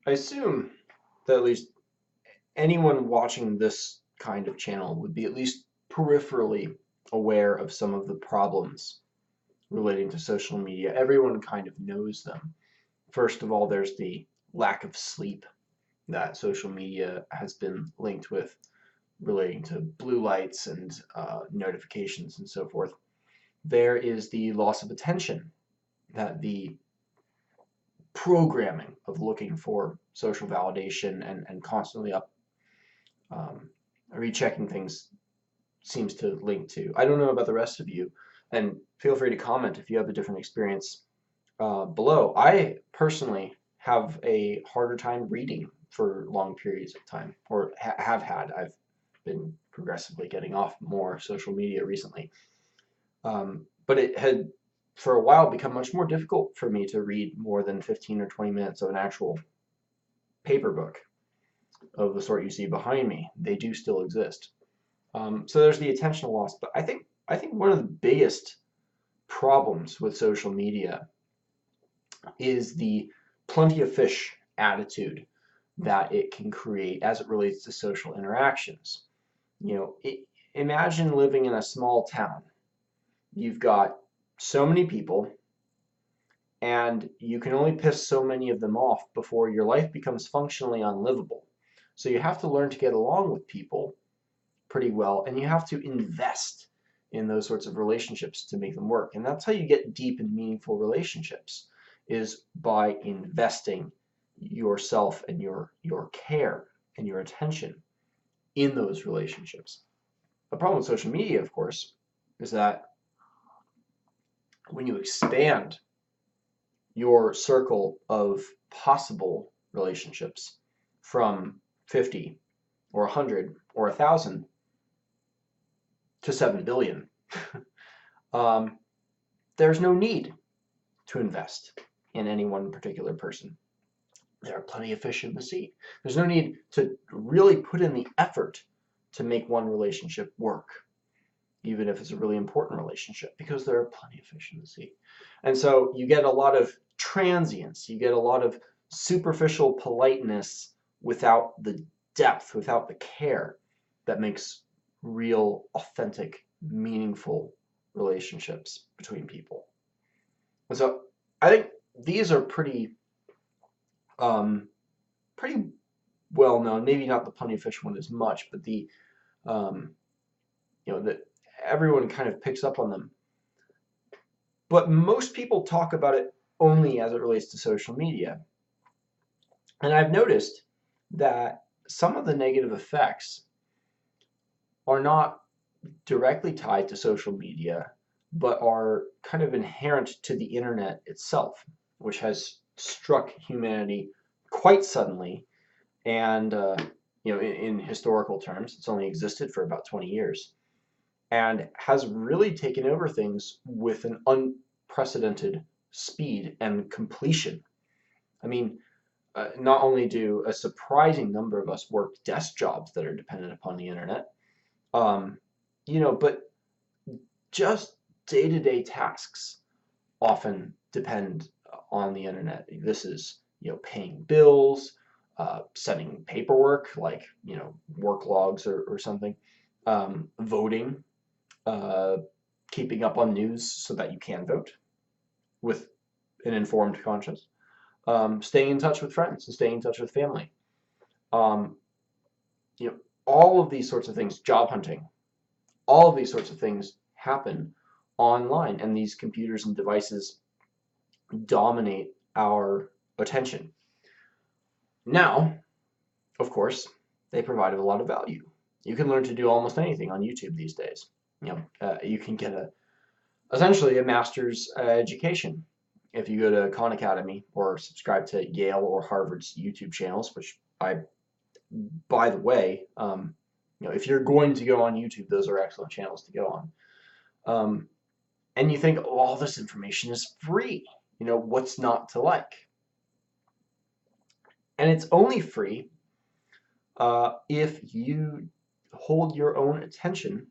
I assume that at least anyone watching this kind of channel would be at least peripherally aware of some of the problems relating to social media. Everyone kind of knows them. First of all, there's the lack of sleep that social media has been linked with relating to blue lights and notifications and so forth. There is the loss of attention that the programming of looking for social validation and constantly up um, rechecking things seems to link to. I don't know about the rest of you, and feel free to comment if you have a different experience below. I personally have a harder time reading for long periods of time, or have had. I've been progressively getting off more social media recently. But it had, for a while, become much more difficult for me to read more than 15 or 20 minutes of an actual paper book of the sort you see behind me. They do still exist. So there's the attentional loss. But I think one of the biggest problems with social media is the plenty of fish attitude that it can create as it relates to social interactions. You know, imagine living in a small town. You've got so many people, and you can only piss so many of them off before your life becomes functionally unlivable. So you have to learn to get along with people pretty well, and you have to invest in those sorts of relationships to make them work. And that's how you get deep and meaningful relationships, is by investing yourself and your care and your attention in those relationships. The problem with social media, of course, is that when you expand your circle of possible relationships from 50 or 100 or 1,000 to 7 billion, um, there's no need to invest in any one particular person. There are plenty of fish in the sea. There's no need to really put in the effort to make one relationship work, even if it's a really important relationship, because there are plenty of fish in the sea. And so you get a lot of transience, you get a lot of superficial politeness without the depth, without the care that makes real, authentic, meaningful relationships between people. And so I think these are um, pretty well known. Maybe not the plenty of fish one as much, but the um, that everyone kind of picks up on them. But most people talk about it only as it relates to social media. And I've noticed that some of the negative effects are not directly tied to social media, but are kind of inherent to the internet itself, which has struck humanity quite suddenly. And in historical terms, it's only existed for about 20 years, and has really taken over things with an unprecedented speed and completion. I mean, not only do a surprising number of us work desk jobs that are dependent upon the internet, um, but just day-to-day tasks often depend on the internet. This is, paying bills, sending paperwork like, work logs or something, voting, uh, keeping up on news so that you can vote with an informed conscience, staying in touch with friends and staying in touch with family. Um, you know, all of these sorts of things, job hunting, all of these sorts of things happen online, and these computers and devices dominate our attention. Now, of course, they provide a lot of value. You can learn to do almost anything on YouTube these days. You can get essentially a master's education if you go to Khan Academy or subscribe to Yale or Harvard's YouTube channels, which by the way, if you're going to go on YouTube, those are excellent channels to go on. And you think, oh, all this information is free. What's not to like? And it's only free if you hold your own attention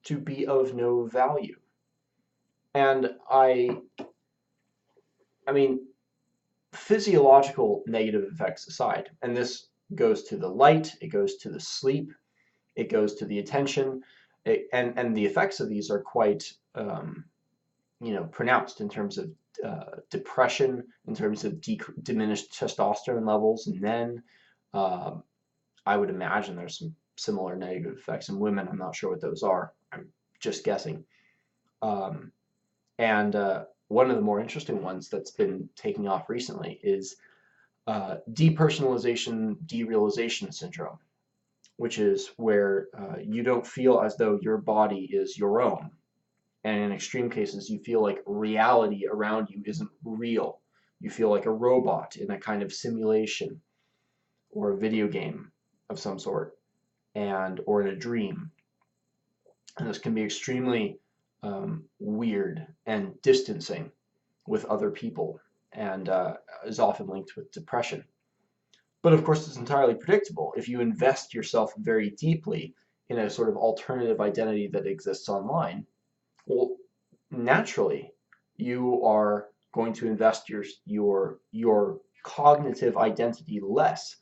to be of no value. And I mean, physiological negative effects aside, and this goes to the light, it goes to the sleep, it goes to the attention, and the effects of these are quite pronounced in terms of depression, in terms of diminished testosterone levels in men. Um, I would imagine there's some similar negative effects in women. I'm not sure what those are. I'm just guessing. Um, and one of the more interesting ones that's been taking off recently is depersonalization derealization syndrome, which is where you don't feel as though your body is your own. And in extreme cases, you feel like reality around you isn't real. You feel like a robot in a kind of simulation or a video game of some sort, or in a dream. And this can be extremely weird and distancing with other people, and is often linked with depression. But of course, it's entirely predictable. If you invest yourself very deeply in a sort of alternative identity that exists online, well, naturally, you are going to invest your cognitive identity less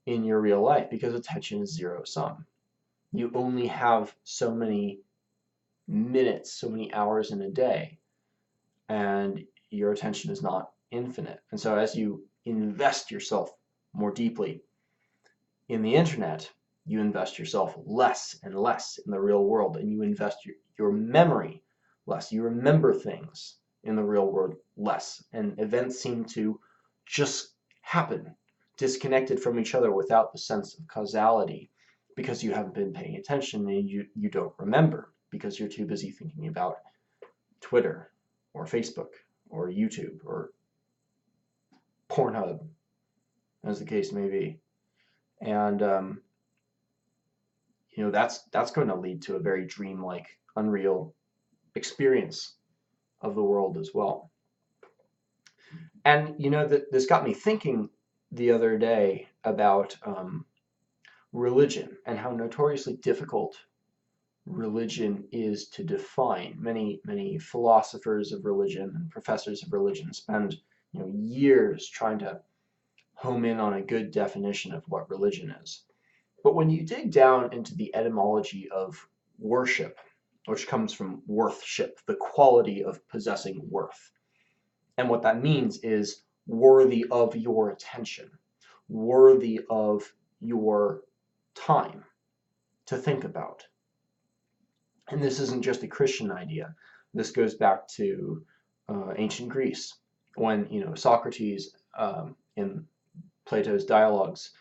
in your real life, because attention is zero sum. You only have so many minutes, so many hours in a day, and your attention is not infinite. And so as you invest yourself more deeply in the internet, you invest yourself less and less in the real world, and you invest your memory less. You remember things in the real world less, and events seem to just happen, disconnected from each other without the sense of causality, because you haven't been paying attention, and you don't remember because you're too busy thinking about Twitter or Facebook or YouTube or Pornhub, as the case may be. And that's going to lead to a very dreamlike, unreal experience of the world as well. And this got me thinking the other day about religion and how notoriously difficult religion is to define. Many philosophers of religion and professors of religion spend years trying to home in on a good definition of what religion is. But when you dig down into the etymology of worship, which comes from worthship, the quality of possessing worth, and what that means is worthy of your attention, worthy of your time to think about. And this isn't just a Christian idea. This goes back to ancient Greece, when Socrates in Plato's dialogues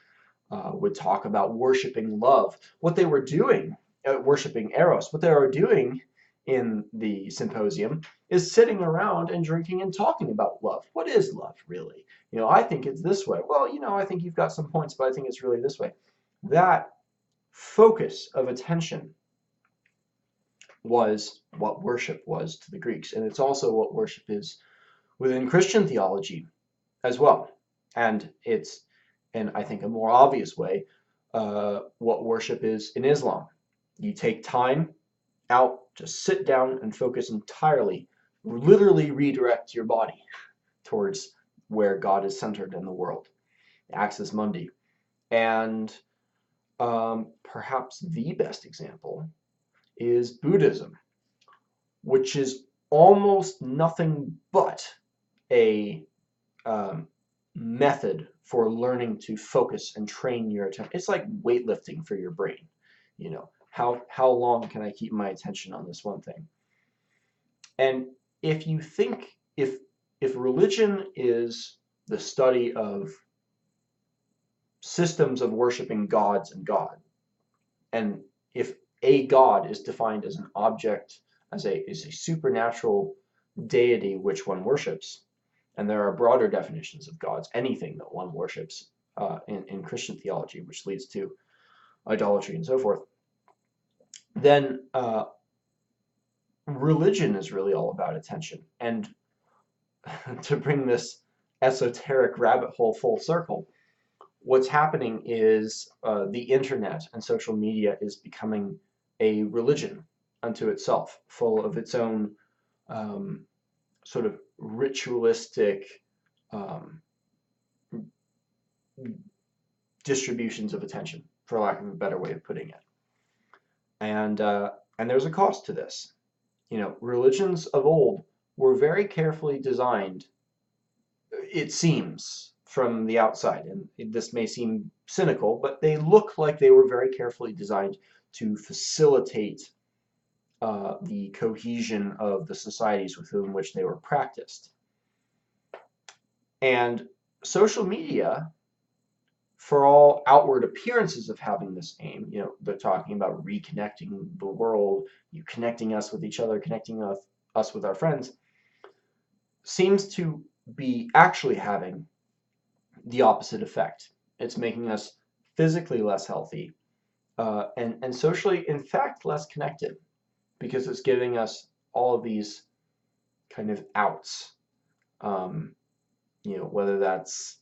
would talk about worshiping love. What they were doing, worshiping Eros, what they were doing in the symposium is sitting around and drinking and talking about love. What is love, really? I think it's this way. Well, I think you've got some points, but I think it's really this way. That focus of attention was what worship was to the Greeks, and it's also what worship is within Christian theology as well. And it's, in I think a more obvious way, what worship is in Islam. You take time out to sit down and focus entirely, literally redirect your body towards where God is centered in the world, Axis Mundi. And perhaps the best example is Buddhism, which is almost nothing but a method for learning to focus and train your attention. It's like weightlifting for your brain. How long can I keep my attention on this one thing? And if you think, if religion is the study of systems of worshiping gods and God, and if a god is defined as an object, as a supernatural deity which one worships, and there are broader definitions of gods, anything that one worships in Christian theology, which leads to idolatry and so forth, then religion is really all about attention. And to bring this esoteric rabbit hole full circle, what's happening is the internet and social media is becoming a religion unto itself, full of its own sort of ritualistic distributions of attention, for lack of a better way of putting it. And there's a cost to this. Religions of old were very carefully designed, it seems, from the outside. And this may seem cynical, but they look like they were very carefully designed to facilitate the cohesion of the societies within which they were practiced. And social media, for all outward appearances of having this aim, they're talking about reconnecting the world, connecting us with each other, connecting us with our friends, seems to be actually having the opposite effect. It's making us physically less healthy and socially, in fact, less connected, because it's giving us all of these kind of outs, whether that's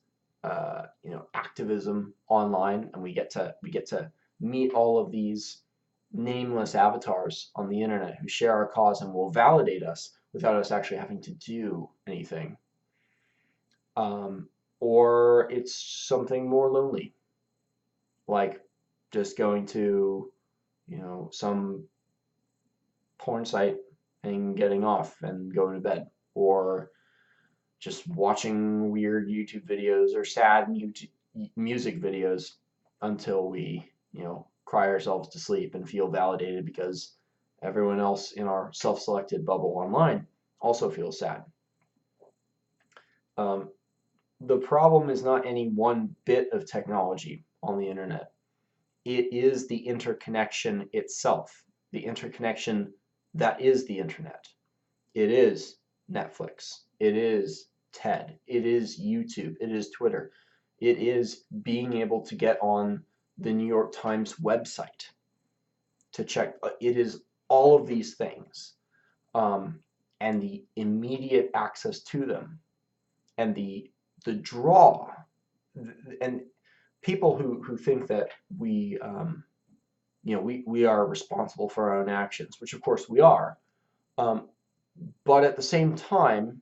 activism online, and we get to meet all of these nameless avatars on the internet who share our cause and will validate us without us actually having to do anything. Or it's something more lonely, like just going to some porn site and getting off and going to bed, or just watching weird YouTube videos or sad music videos until we, cry ourselves to sleep and feel validated because everyone else in our self-selected bubble online also feels sad. The problem is not any one bit of technology on the internet. It is the interconnection itself, the interconnection that is the internet. It is Netflix. It is TED. It is YouTube. It is Twitter. It is being able to get on the New York Times website to check. It is all of these things, and the immediate access to them, and the draw, and people who think that we are responsible for our own actions, which of course we are, but at the same time,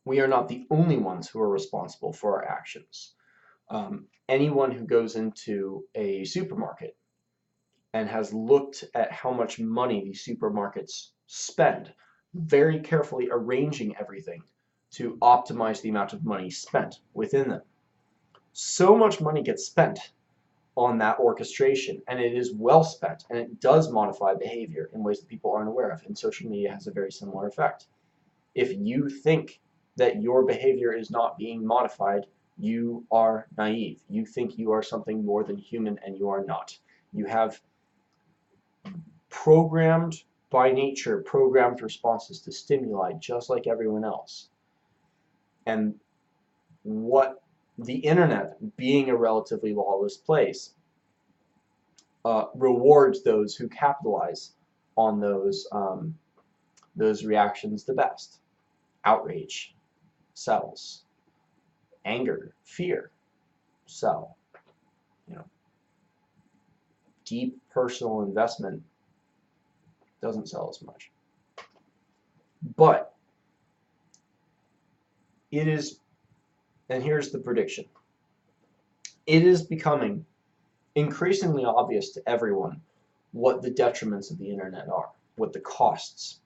we are not the only ones who are responsible for our actions. Anyone who goes into a supermarket and has looked at how much money these supermarkets spend, very carefully arranging everything to optimize the amount of money spent within them. So much money gets spent on that orchestration, and it is well spent, and it does modify behavior in ways that people aren't aware of, and social media has a very similar effect. If you think that your behavior is not being modified, you are naive. You think you are something more than human, and you are not. You have by nature, programmed responses to stimuli just like everyone else. And what the internet, being a relatively lawless place, rewards those who capitalize on those reactions the best. Outrage sells. Anger, fear sell. Deep personal investment doesn't sell as much. But it is, and here's the prediction, it is becoming increasingly obvious to everyone what the detriments of the internet are, what the costs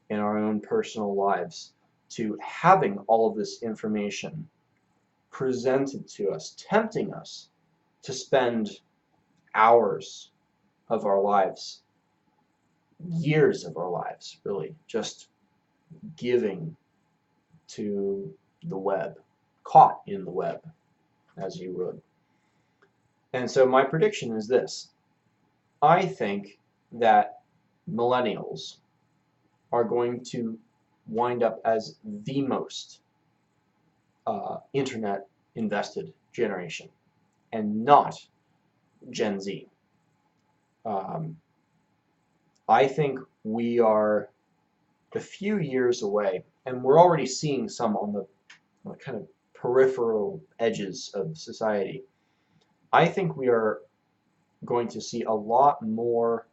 in our own personal lives to having all of this information presented to us, tempting us to spend hours of our lives, years of our lives, really, just giving to the web, caught in the web, as you would. And so my prediction is this. I think that millennials are going to wind up as the most internet invested generation, and not Gen Z. I think we are a few years away, and we're already seeing some on the kind of peripheral edges of society. I think we are going to see a lot more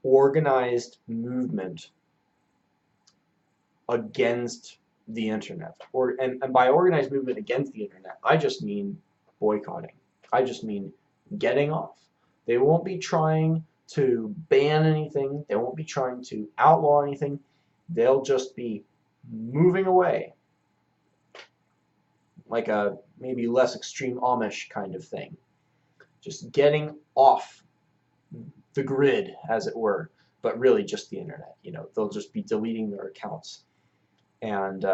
organized movement against the internet. And by organized movement against the internet, I just mean boycotting. I just mean getting off. They won't be trying to ban anything. They won't be trying to outlaw anything. They'll just be moving away, like a maybe less extreme Amish kind of thing. Just getting off the grid, as it were, but really just the internet. They'll just be deleting their accounts and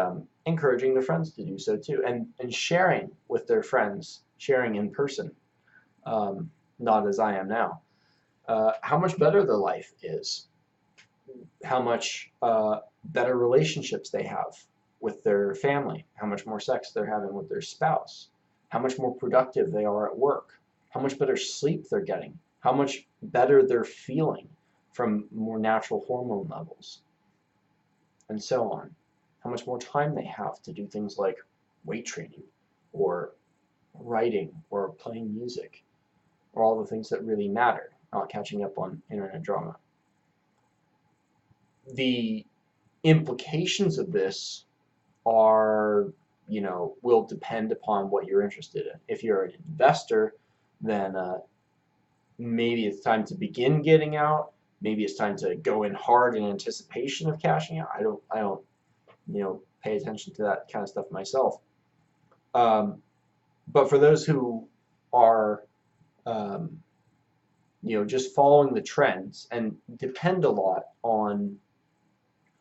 encouraging their friends to do so too, and sharing with their friends, sharing in person, not as I am now. How much better their life is, how much better relationships they have with their family, how much more sex they're having with their spouse, how much more productive they are at work, how much better sleep they're getting, how much better they're feeling from more natural hormone levels, and so on. How much more time they have to do things like weight training or writing or playing music, or all the things that really matter, not catching up on internet drama. The implications of this are, will depend upon what you're interested in. If you're an investor, then maybe it's time to begin getting out. Maybe it's time to go in hard in anticipation of cashing out. I don't, pay attention to that kind of stuff myself. But for those who are, just following the trends and depend a lot on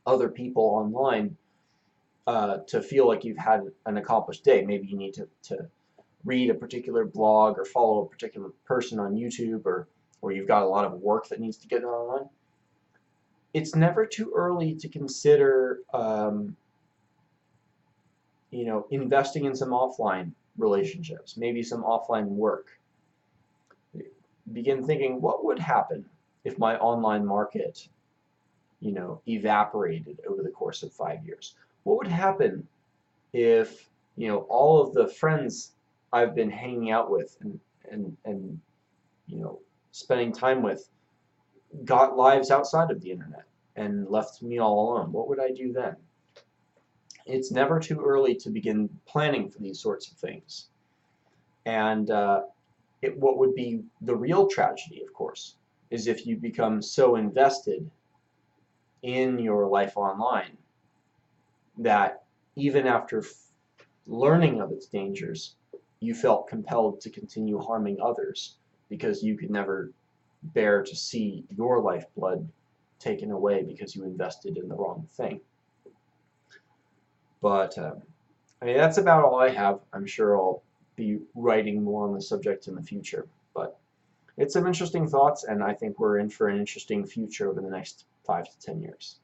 other people online to feel like you've had an accomplished day. Maybe you need to read a particular blog or follow a particular person on YouTube, or you've got a lot of work that needs to get done online. It's never too early to consider investing in some offline relationships, maybe some offline work. Begin thinking, what would happen if my online market evaporated over the course of 5 years? What would happen if all of the friends I've been hanging out with and spending time with got lives outside of the internet and left me all alone? What would I do then? It's never too early to begin planning for these sorts of things. And what would be the real tragedy, of course, is if you become so invested in your life online that even after learning of its dangers, you felt compelled to continue harming others because you could never bear to see your lifeblood taken away because you invested in the wrong thing. But that's about all I have. I'm sure I'll be writing more on the subject in the future. But it's some interesting thoughts, and I think we're in for an interesting future over the next 5 to 10 years.